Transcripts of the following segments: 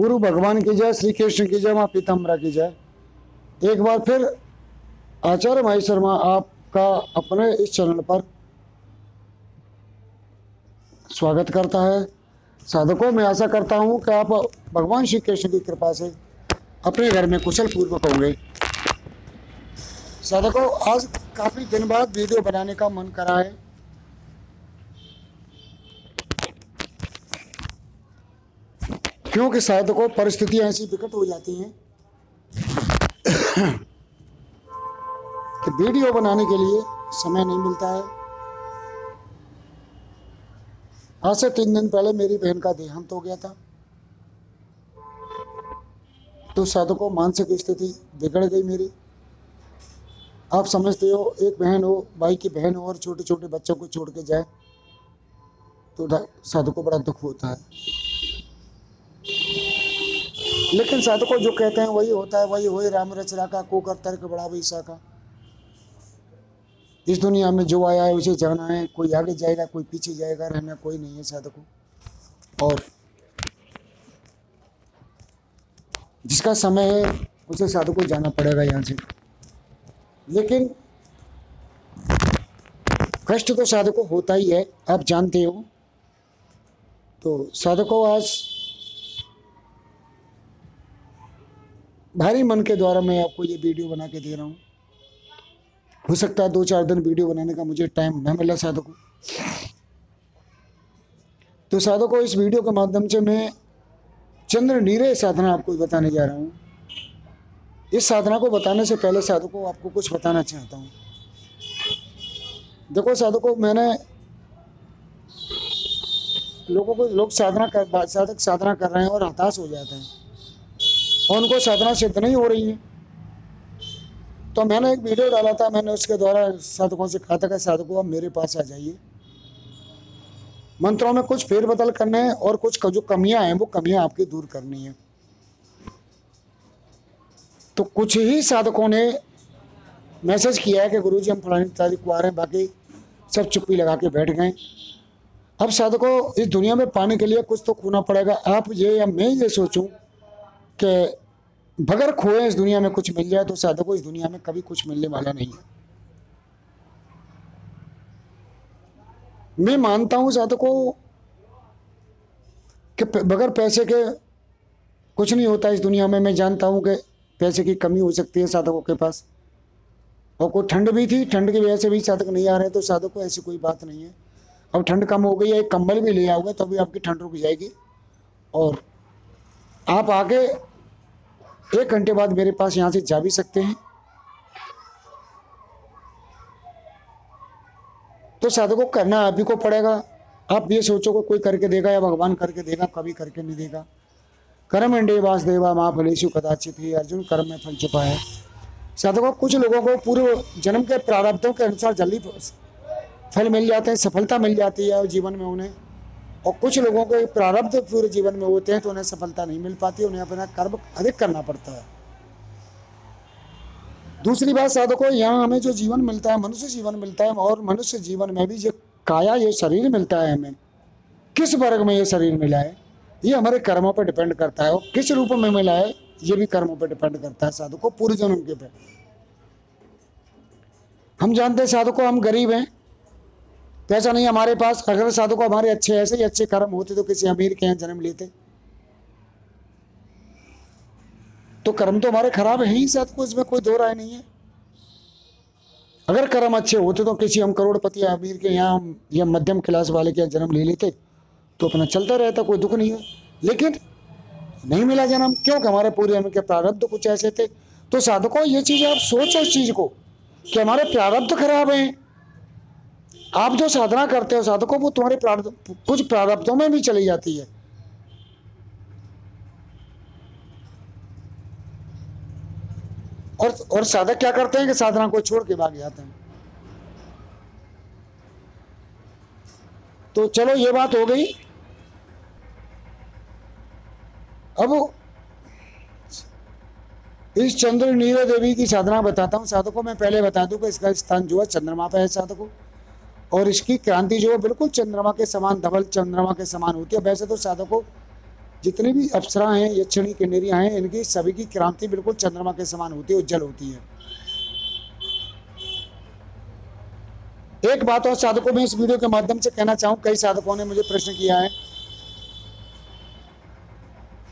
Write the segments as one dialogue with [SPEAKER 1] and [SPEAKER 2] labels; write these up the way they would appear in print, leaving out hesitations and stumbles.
[SPEAKER 1] गुरु भगवान की जय, श्री कृष्ण की जय, माँ पीताम्बरा की जय। एक बार फिर आचार्य महेश शर्मा आपका अपने इस चैनल पर स्वागत करता है। साधकों, मैं आशा करता हूँ कि आप भगवान श्री कृष्ण की कृपा से अपने घर में कुशल पूर्वक होंगे। साधकों, आज काफ़ी दिन बाद वीडियो बनाने का मन करा है, क्योंकि साधकों परिस्थितियाँ ऐसी विकट हो जाती हैं कि वीडियो बनाने के लिए समय नहीं मिलता है। आज से 3 दिन पहले मेरी बहन का देहांत हो गया था, तो साधकों मानसिक स्थिति बिगड़ गई मेरी। आप समझते हो, एक बहन हो, भाई की बहन हो और छोटे छोटे बच्चों को छोड़ के जाए तो साधकों बड़ा दुख होता है। लेकिन साधकों जो कहते हैं वही होता है, वही होए राम रचना का, को कर तर्क बड़ा वैसा का। इस दुनिया में जो आया है उसे जाना है, कोई आगे जाएगा कोई पीछे जाएगा, रहना कोई नहीं है साधकों। और जिसका समय है उसे साधकों जाना पड़ेगा यहाँ से। लेकिन कष्ट तो साधकों होता ही है, आप जानते हो। तो साधकों आज भारी मन के द्वारा मैं आपको ये वीडियो बना के दे रहा हूँ। हो सकता है 2-4 दिन वीडियो बनाने का मुझे टाइम न मिला साधकों। तो साधकों इस वीडियो के माध्यम से मैं चंद्र नीरय साधना आपको बताने जा रहा हूँ। इस साधना को बताने से पहले साधकों आपको कुछ बताना चाहता हूँ। देखो साधकों, मैंने लोग साधक साधना कर रहे हैं और हताश हो जाते हैं और उनको साधना सिद्ध नहीं हो रही है। तो मैंने एक वीडियो डाला था, मैंने उसके द्वारा साधकों से कहा था कि साधकों आप मेरे पास आ जाइए, मंत्रों में कुछ फेरबदल करने हैं और कुछ जो कमियां हैं वो कमियां आपकी दूर करनी है। तो कुछ ही साधकों ने मैसेज किया है कि गुरुजी हम फलानी तारीख को आ रहे हैं, बाकी सब चुप्पी लगा के बैठ गए। अब साधकों इस दुनिया में पाने के लिए कुछ तो खोना पड़ेगा। आप ये या मैं ये सोचूं कि बगैर खोए इस दुनिया में कुछ मिल जाए, तो साधकों इस दुनिया में कभी कुछ मिलने वाला नहीं है। मैं मानता हूं साधकों कि बगैर पैसे के कुछ नहीं होता इस दुनिया में। मैं जानता हूं कि पैसे की कमी हो सकती है साधकों के पास, और कोई ठंड भी थी, ठंड की वजह से भी साधक नहीं आ रहे। तो साधकों ऐसी कोई बात नहीं है। अब ठंड कम हो गई है, एक कंबल भी ले आओगे तो भी आपकी ठंड रुक जाएगी और आप आगे 1 घंटे बाद मेरे पास यहाँ से जा भी सकते हैं। तो साधकों करना आप ही को पड़ेगा। आप ये सोचो कि कोई करके देगा या भगवान करके देगा, कभी करके नहीं देगा। कर्मेंडे वासुदेवा माँ फलेषु कदाचित ही, अर्जुन कर्म में फल छिपा है। साधकों कुछ लोगों को पूर्व जन्म के प्रारब्धों के अनुसार जल्दी फल मिल जाते हैं, सफलता मिल जाती है जीवन में उन्हें, और कुछ लोगों के प्रारब्ध पूरे जीवन में होते हैं तो उन्हें सफलता नहीं मिल पाती, उन्हें अपना कर्म अधिक करना पड़ता है। दूसरी बात साधकों, यहाँ हमें जो जीवन मिलता है, मनुष्य जीवन मिलता है, और मनुष्य जीवन में भी जो काया ये शरीर मिलता है, हमें किस वर्ग में ये शरीर मिला है ये हमारे कर्मों पर डिपेंड करता है, और किस रूप में मिला है ये भी कर्मों पर डिपेंड करता है साधकों, पूर्व जन्म के पे। हम जानते हैं साधकों हम गरीब हैं, पैसा नहीं हमारे पास। अगर साधकों हमारे अच्छे ऐसे ही अच्छे कर्म होते तो किसी अमीर के यहाँ जन्म लेते। तो कर्म तो हमारे खराब है ही साधकों, इसमें कोई दो राय नहीं है। अगर कर्म अच्छे होते तो किसी हम करोड़पति या अमीर के यहाँ या मध्यम क्लास वाले के यहाँ जन्म ले लेते तो अपना चलता रहता, कोई दुख नहीं है। लेकिन नहीं मिला जन्म, क्योंकि हमारे पूरे जन्म के प्रारब्ध कुछ ऐसे थे। तो साधकों ये चीज आप सोचो इस चीज को कि हमारे प्रारब्ध खराब हैं। आप जो साधना करते हो साधकों वो तुम्हारे कुछ प्रारब्धों में भी चली जाती है। और साधक क्या करते हैं कि साधना को छोड़ के भाग जाते हैं। तो चलो ये बात हो गई। अब इस चंद्र नीरज देवी की साधना बताता हूँ साधकों। मैं पहले बता दूं कि इसका स्थान जो है चंद्रमा पे है साधकों, और इसकी क्रांति जो है बिल्कुल चंद्रमा के समान, धवल चंद्रमा के समान होती है। वैसे तो साधकों जितनी भी अप्सरा हैं, यक्षिणी किन्नरियाँ हैं, इनकी सभी की क्रांति बिल्कुल चंद्रमा के समान होती है, उज्जवल होती है। एक बात और साधकों में इस वीडियो के माध्यम से कहना चाहूँ, कई साधकों ने मुझे प्रश्न किया है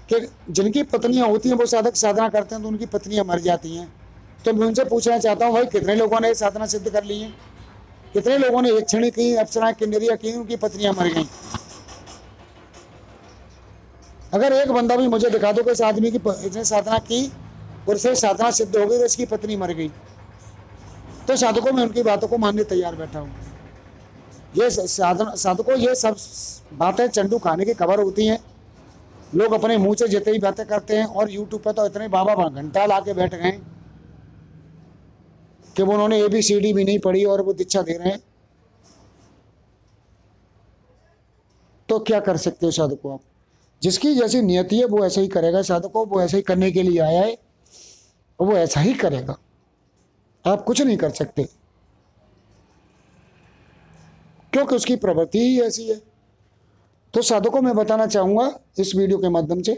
[SPEAKER 1] कि जिनकी पत्नियां होती हैं वो साधक साधना करते हैं तो उनकी पत्नियां मर जाती हैं। तो मैं उनसे पूछना चाहता हूँ, भाई कितने लोगों ने साधना सिद्ध कर ली है? कितने लोगों ने यक्षिणी की, अप्सराएं, किन्नरियां की, उनकी पत्नियां मर गई? अगर एक बंदा भी मुझे दिखा दो कि इस आदमी की इसने साधना की और उसे साधना सिद्ध हो गई और इसकी पत्नी मर गई, तो साधकों में उनकी बातों को मानने तैयार बैठा हूँ। ये साधकों, ये सब बातें चंडू खाने की खबर होती हैं। लोग अपने मुंह से जितनी ही बातें करते हैं, और यूट्यूब पे तो इतने बाबा घंटा ला के बैठ गए कि वो उन्होंने ABCD भी नहीं पढ़ी और वो दीक्षा दे रहे हैं। तो क्या कर सकते हो साधकों आप? जिसकी जैसी नियति है वो ऐसा ही करेगा साधकों, वो ऐसा ही करने के लिए आया है और वो ऐसा ही करेगा। आप कुछ नहीं कर सकते क्योंकि उसकी प्रवृत्ति ही ऐसी है। तो साधकों में बताना चाहूँगा इस वीडियो के माध्यम से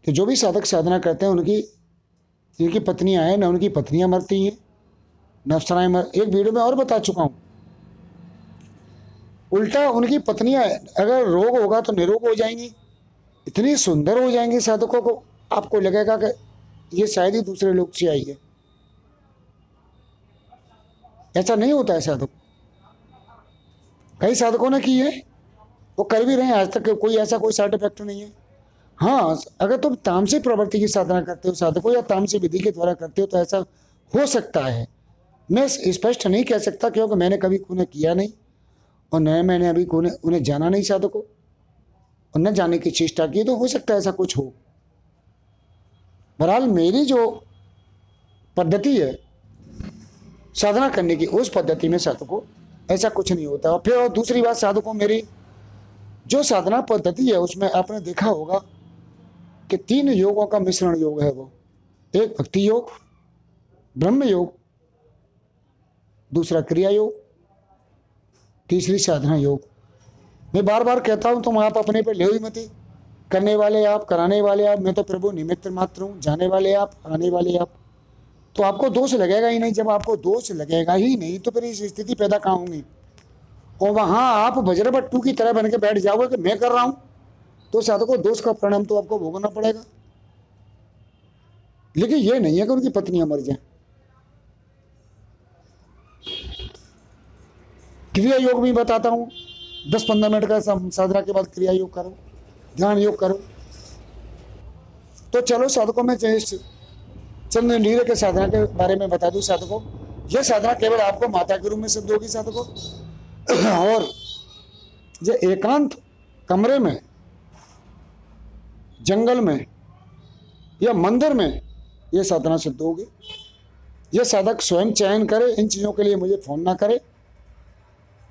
[SPEAKER 1] कि जो भी साधक साधना करते हैं, उनकी जिनकी पत्नियां हैं, न उनकी पत्नियां मरती हैं, न अप्सराएं एक वीडियो में और बता चुका हूँ। उल्टा उनकी पत्नियां अगर रोग होगा तो निरोग हो जाएंगी, इतनी सुंदर हो जाएंगी साधकों को, आपको लगेगा कि ये शायद ही दूसरे लोग से आई है। ऐसा नहीं होता है साधक। कई साधकों ने की है, वो कर भी रहे हैं, आज तक कोई ऐसा कोई साइड इफेक्ट नहीं है। हाँ, अगर तुम तामसिक प्रवृत्ति की साधना करते हो साधकों, या तामसिक विधि के द्वारा करते हो, तो ऐसा हो सकता है। मैं स्पष्ट नहीं कह सकता क्योंकि मैंने कभी उन्हें किया नहीं और न मैंने अभी उन्हें जाना नहीं साधकों, और न जाने की चेष्टा की, तो हो सकता है ऐसा कुछ हो। बहरहाल मेरी जो पद्धति है साधना करने की, उस पद्धति में साधकों ऐसा कुछ नहीं होता। और फिर और दूसरी बात साधकों, मेरी जो साधना पद्धति है उसमें आपने देखा होगा कि 3 योगों का मिश्रण योग है। वो एक भक्ति योग, ब्रह्म योग, दूसरा क्रिया योग, तीसरी साधना योग। मैं बार बार कहता हूं, तुम आप अपने पे ले ही मत, करने वाले आप, कराने वाले आप, मैं तो प्रभु निमित्त मात्र हूं, जाने वाले आप, आने वाले आप। तो आपको दोष लगेगा ही नहीं। जब आपको दोष लगेगा ही नहीं तो फिर इस स्थिति पैदा कहाँ होंगी? और वहां आप वज्रबट्टू की तरह बन के बैठ जाओगे कि मैं कर रहा हूं, तो साधकों दोष का परिणाम तो आपको भोगना पड़ेगा। लेकिन ये नहीं है कि उनकी पत्नियां मर जाएं। क्रिया योग भी बताता हूं, 10-15 मिनट का साधना के बाद क्रिया योग करो, ध्यान योग करो। तो चलो साधकों में चंद्र नीरे के साधना के बारे में बता दूं साधकों। यह साधना केवल आपको माता के रूप में सिद्ध होगी साधकों, और ये एकांत कमरे में, जंगल में या मंदिर में यह साधना सिद्ध होगी। यह साधक स्वयं चयन करे, इन चीजों के लिए मुझे फोन ना करे,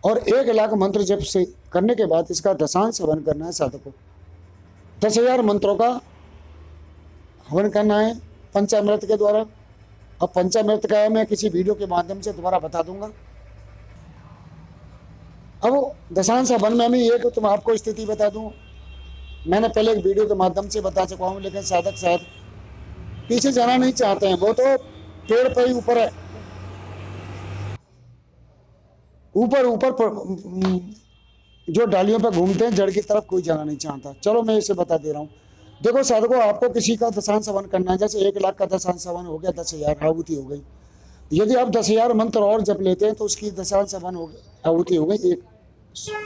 [SPEAKER 1] और 1 लाख मंत्र जप से करने के बाद इसका दशांश हवन करना है साधकों। 10,000 मंत्रों का हवन करना है पंचामृत के द्वारा। अब पंचामृत का मैं किसी वीडियो के माध्यम से दोबारा बता दूंगा। अब दशांश हवन में भी एक तुम आपको स्थिति बता दूं, मैंने पहले एक वीडियो के माध्यम से बता चुका हूं, लेकिन साधक शायद पीछे जाना नहीं चाहते हैं। वो तो पेड़ पर ही ऊपर है, ऊपर जो डालियों पर घूमते हैं, जड़ की तरफ कोई जाना नहीं चाहता। चलो मैं इसे बता दे रहा हूँ। देखो साधकों, आपको किसी का दशांश हवन करना है, जैसे 1 लाख का दशांश हवन हो गया, 10,000 आहुति हो गई। यदि आप 10,000 मंत्र और जप लेते हैं तो उसकी दशांश हवन हो गई, आहुति हो गई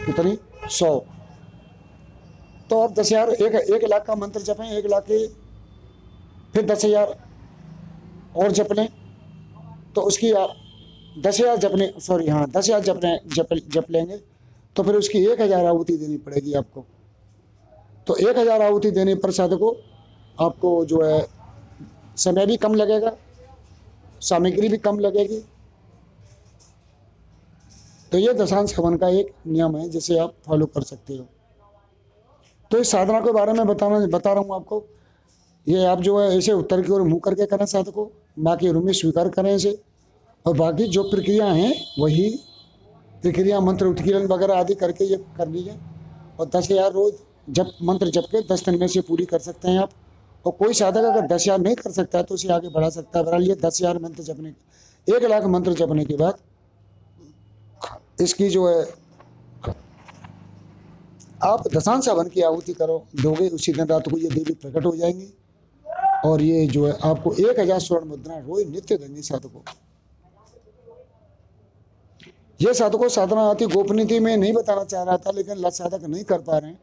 [SPEAKER 1] कितनी 100। तो आप 10,000 1 लाख का मंत्र जपें, 1 लाख के फिर 10,000 और जप लें, तो उसकी 10,000 जपने, सॉरी हाँ 10,000 जप लेंगे तो फिर उसकी 1,000 आहुति देनी पड़ेगी आपको। तो 1,000 आहुति देने पर साधकों आपको जो है समय भी कम लगेगा, सामग्री भी कम लगेगी। तो ये दशांश हवन का एक नियम है जिसे आप फॉलो कर सकते हो। तो इस साधना के बारे में बता रहा हूँ आपको। ये आप जो है ऐसे उत्तर की ओर मुँह करके करें साधकों, बाकी रूम में स्वीकार करें इसे, और बाकी जो प्रक्रिया हैं वही प्रक्रिया, मंत्र उत्कीर्ण वगैरह आदि करके ये कर लीजिए। और 10,000 रोज जब मंत्र जप के 10 दिन में से पूरी कर सकते हैं आप। और कोई साधक अगर 10,000 नहीं कर सकता है तो उसे आगे बढ़ा सकता है। बहरहाल ये 10,000 मंत्र जपने, 1,00,000 मंत्र जपने के बाद इसकी जो है आप दशांश हवन की आहुति करो दोगे, उसी दिन रात को ये देवी प्रकट हो जाएंगी और ये जो है आपको 1,000 स्वर्ण मुद्रा रोज नित्य देंगे साधकों। ये साधकों साधना आती गोपनीयता में नहीं बताना चाह रहा था, लेकिन साधक नहीं कर पा रहे हैं,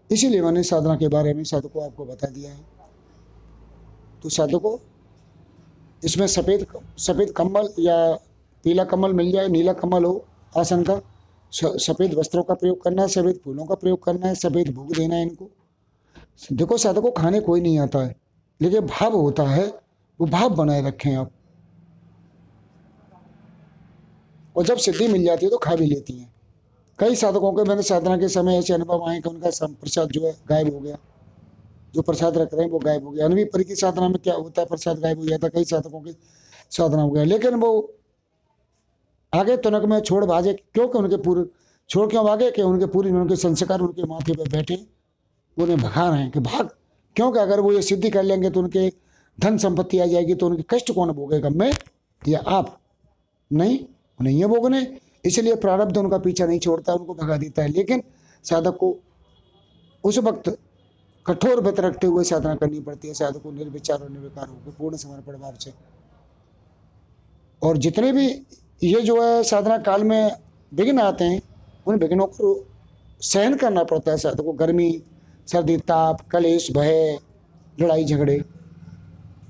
[SPEAKER 1] इसीलिए मैंने साधना के बारे में साधकों आपको बता दिया है। तो साधकों इसमें सफ़ेद कम्बल या पीला कम्बल मिल जाए, नीला कम्बल हो आसन का, सफ़ेद वस्त्रों का प्रयोग करना है, सफ़ेद फूलों का प्रयोग करना है, सफ़ेद भोग देना है इनको। देखो साधकों खाने कोई नहीं आता है, लेकिन भाव होता है, वो भाव बनाए रखें आप। और जब सिद्धि मिल जाती है तो खा भी लेती हैं। कई साधकों के मैंने साधना के समय ऐसे अनुभव आए कि उनका प्रसाद जो है गायब हो गया, जो प्रसाद रख रहे हैं वो गायब हो गया। अनवी परी की साधना में क्या होता है, प्रसाद गायब हो जाता है, कई साधकों की साधना हो गया, लेकिन वो आगे तुनक में छोड़ भाजे, क्योंकि उनके पूरे छोड़ क्यों भागे कि उनके पूरी उनके संस्कार उनके माथे पर बैठे उन्हें भगा रहे हैं कि भाग, क्योंकि अगर वो ये सिद्धि कर लेंगे तो उनके धन संपत्ति आ जाएगी, तो उनके कष्ट कौन भोगेगा, मैं या आप? नहीं, उन्हें ये भोगने, इसलिए प्रारब्ध उनका पीछा नहीं छोड़ता, उनको भगा देता है। लेकिन साधक को उस वक्त कठोर व्रत रखते हुए साधना करनी पड़ती है। साधक को निर्विचार और निर्विकार होकर पूर्ण समर्पण भाव से, और जितने भी ये जो है साधना काल में विघ्न आते हैं उन विघ्नों को सहन करना पड़ता है साधक को। गर्मी, सर्दी, ताप, कलेश, भय, लड़ाई झगड़े,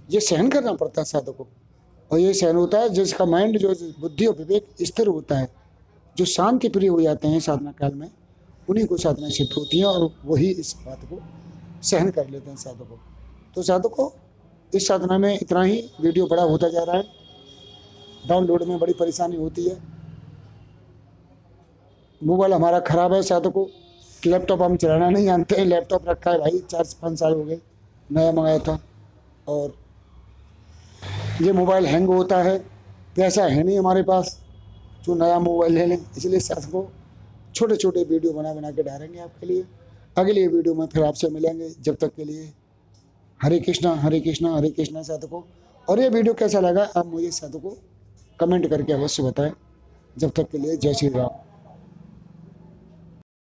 [SPEAKER 1] ये सहन करना पड़ता है साधक को। और ये सहन होता है जिसका माइंड जो बुद्धि और विवेक स्थिर होता है, जो शांति प्रिय हो जाते हैं साधना काल में, उन्हीं को साधना सिद्ध होती है और वही इस बात को सहन कर लेते हैं साधकों। तो साधकों इस साधना में इतना ही, वीडियो बड़ा होता जा रहा है, डाउनलोड में बड़ी परेशानी होती है, मोबाइल हमारा ख़राब है साधकों, लैपटॉप हम चलाना नहीं जानते हैं, लैपटॉप रखा है भाई 4-5 साल हो गए, नया मंगाया था, और ये मोबाइल हैंग होता है, पैसा है नहीं हमारे पास जो नया मोबाइल ले लें, इसलिए साधकों छोटे छोटे वीडियो बना बना के डालेंगे आपके लिए। अगली वीडियो में फिर आपसे मिलेंगे, जब तक के लिए हरे कृष्णा हरे कृष्णा हरे कृष्णा साधकों। और ये वीडियो कैसा लगा आप मुझे साधकों कमेंट करके अवश्य बताएं। जब तक के लिए जय श्री राम।